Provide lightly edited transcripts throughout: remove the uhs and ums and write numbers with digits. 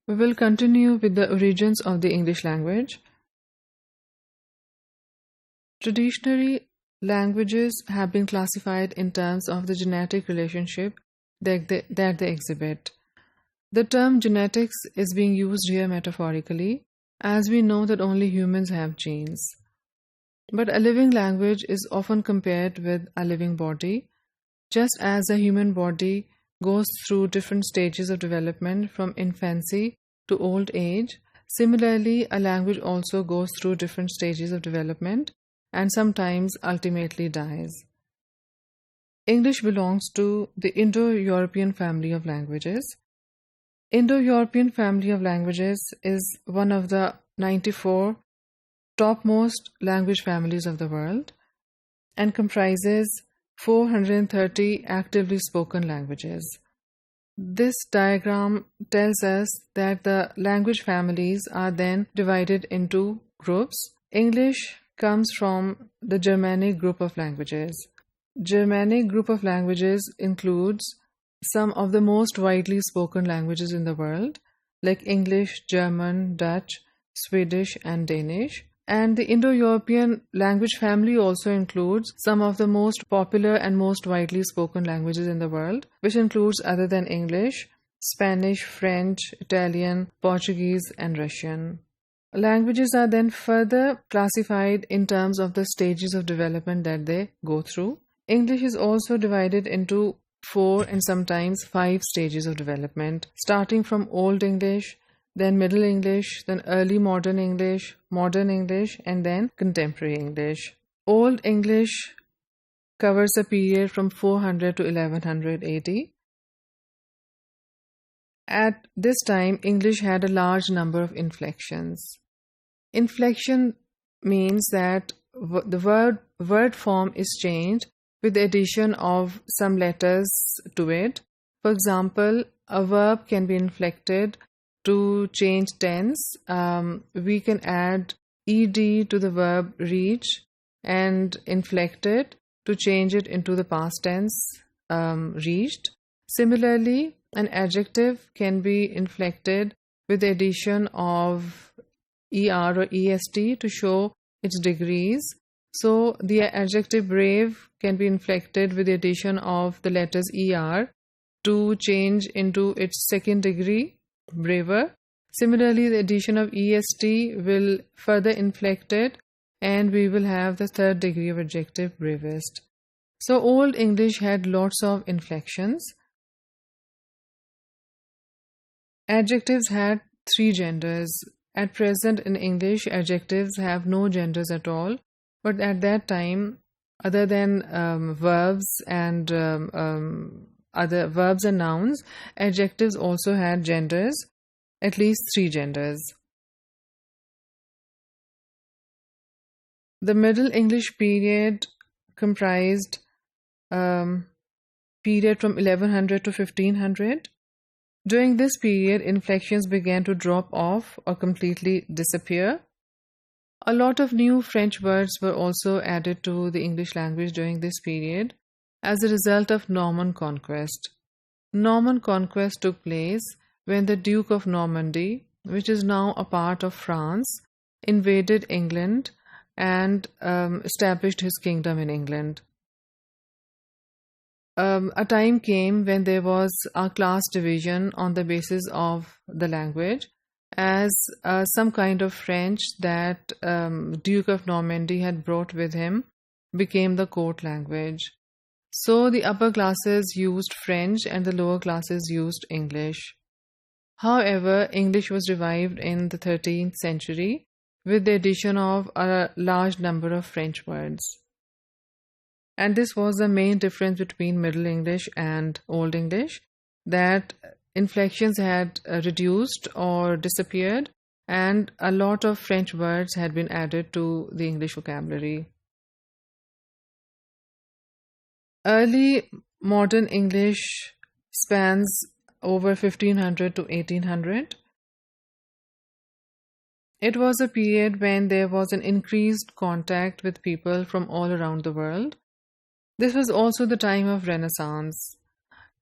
We will continue with the origins of the English language. Traditionally, languages have been classified in terms of the genetic relationship that they exhibit. The term genetics is being used here metaphorically, as we know that only humans have genes. But a living language is often compared with a living body, just as a human body goes through different stages of development from infancy to old age. Similarly, a language also goes through different stages of development and sometimes ultimately dies. English belongs to the Indo-European family of languages. Indo-European family of languages is one of the 94 topmost language families of the world and comprises 430 actively spoken languages. This diagram tells us that the language families are then divided into groups. English comes from the Germanic group of languages. Germanic group of languages includes some of the most widely spoken languages in the world, like English, German, Dutch, Swedish, and Danish. And the Indo-European language family also includes some of the most popular and most widely spoken languages in the world, which includes, other than English, Spanish, French, Italian, Portuguese, and Russian. Languages are then further classified in terms of the stages of development that they go through. English is also divided into 4 and sometimes 5 stages of development, starting from Old English, then Middle English, then Early Modern English, and then Contemporary English. Old English covers a period from 400 to 1100 AD. At this time, English had a large number of inflections. Inflection means that the word form is changed with the addition of some letters to it. For example, a verb can be inflected to change tense. We can add ed to the verb reach and inflect it to change it into the past tense, reached. Similarly, an adjective can be inflected with the addition of er or est to show its degrees. So the adjective brave can be inflected with the addition of the letters er to change into its second degree, braver. Similarly, the addition of est will further inflect it, and we will have the third degree of adjective, bravest. So Old English had lots of inflections. Adjectives had 3 genders. At present in English, adjectives have no genders at all, but at that time, other than verbs and other verbs and nouns, adjectives also had genders, at least 3 genders. The Middle English period comprised period from 1100 to 1500. During this period, inflections began to drop off or completely disappear. A lot of new French words were also added to the English language during this period as a result of Norman conquest. Norman conquest took place when the Duke of Normandy, which is now a part of France, invaded England and established his kingdom in England. A time came when there was a class division on the basis of the language, as some kind of French that Duke of Normandy had brought with him became the court language. So the upper classes used French and the lower classes used English. However, English was revived in the 13th century with the addition of a large number of French words. And this was the main difference between Middle English and Old English, that inflections had reduced or disappeared, and a lot of French words had been added to the English vocabulary. Early modern English spans over 1500 to 1800. It was a period when there was an increased contact with people from all around the world. This was also the time of Renaissance.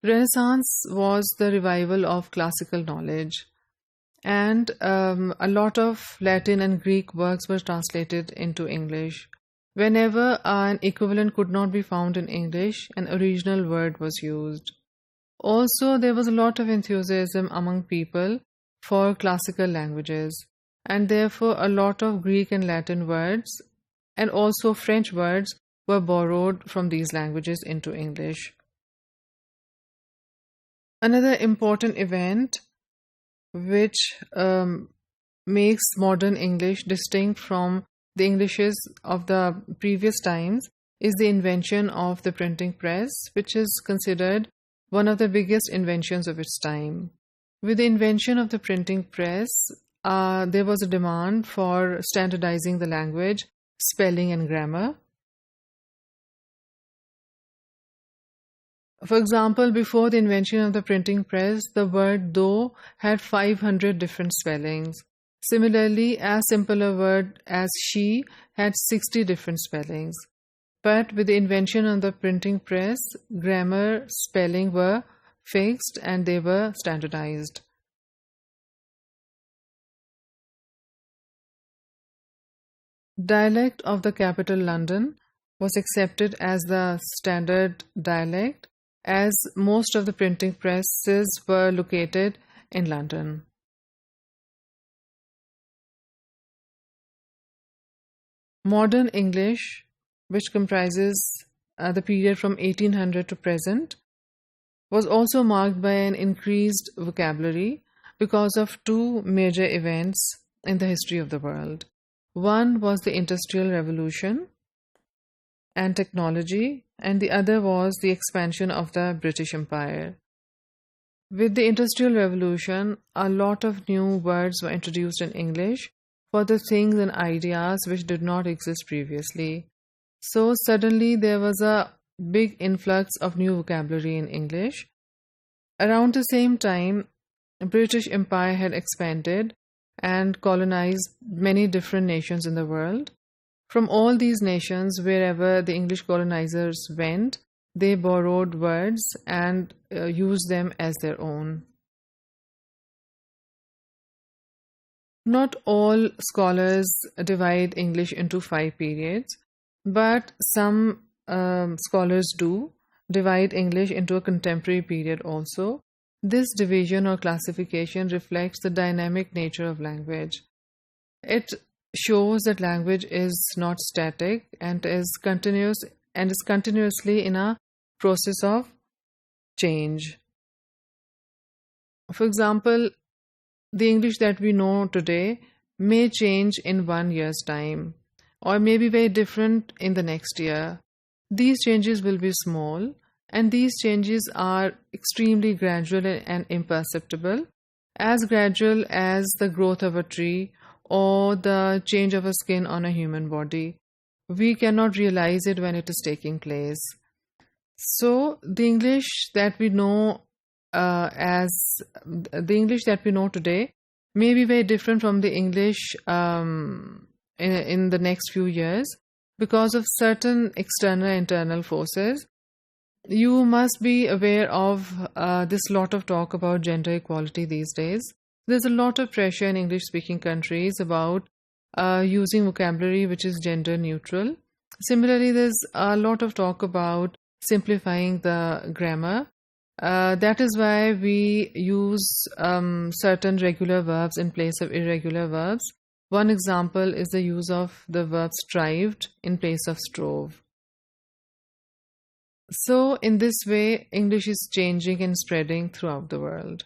Renaissance was the revival of classical knowledge. and a lot of Latin and Greek works were translated into English. Whenever an equivalent could not be found in English, an original word was used. Also, there was a lot of enthusiasm among people for classical languages, and therefore a lot of Greek and Latin words and also French words were borrowed from these languages into English. Another important event which makes modern English distinct from the Englishes of the previous times is the invention of the printing press, which is considered one of the biggest inventions of its time. With the invention of the printing press, there was a demand for standardizing the language, spelling, and grammar. For example, before the invention of the printing press, the word though had 500 different spellings. Similarly, a simpler word as she had 60 different spellings. But with the invention of the printing press, grammar, spelling were fixed and they were standardized. Dialect of the capital London was accepted as the standard dialect, as most of the printing presses were located in London. Modern English, which comprises the period from 1800 to present, was also marked by an increased vocabulary because of two major events in the history of the world. One was the Industrial Revolution and technology, and the other was the expansion of the British Empire. With the Industrial Revolution, a lot of new words were introduced in English for the things and ideas which did not exist previously. So suddenly there was a big influx of new vocabulary in English. Around the same time, the British Empire had expanded and colonized many different nations in the world. From all these nations, wherever the English colonizers went, they borrowed words and used them as their own. Not all scholars divide English into 5 periods, but some scholars do divide English into a contemporary period also. This division or classification reflects the dynamic nature of language. It shows that language is not static and is continuously in a process of change. For example, the English that we know today may change in 1 year's time or may be very different in the next year. These changes will be small, and these changes are extremely gradual and imperceptible, as gradual as the growth of a tree or the change of a skin on a human body. We cannot realize it when it is taking place. So the English that we know today may be very different from the English in the next few years because of certain external and internal forces. You must be aware of this lot of talk about gender equality these days. There's a lot of pressure in English-speaking countries about using vocabulary which is gender neutral. Similarly, there's a lot of talk about simplifying the grammar. That is why we use certain regular verbs in place of irregular verbs. One example is the use of the verb strived in place of strove. So, in this way, English is changing and spreading throughout the world.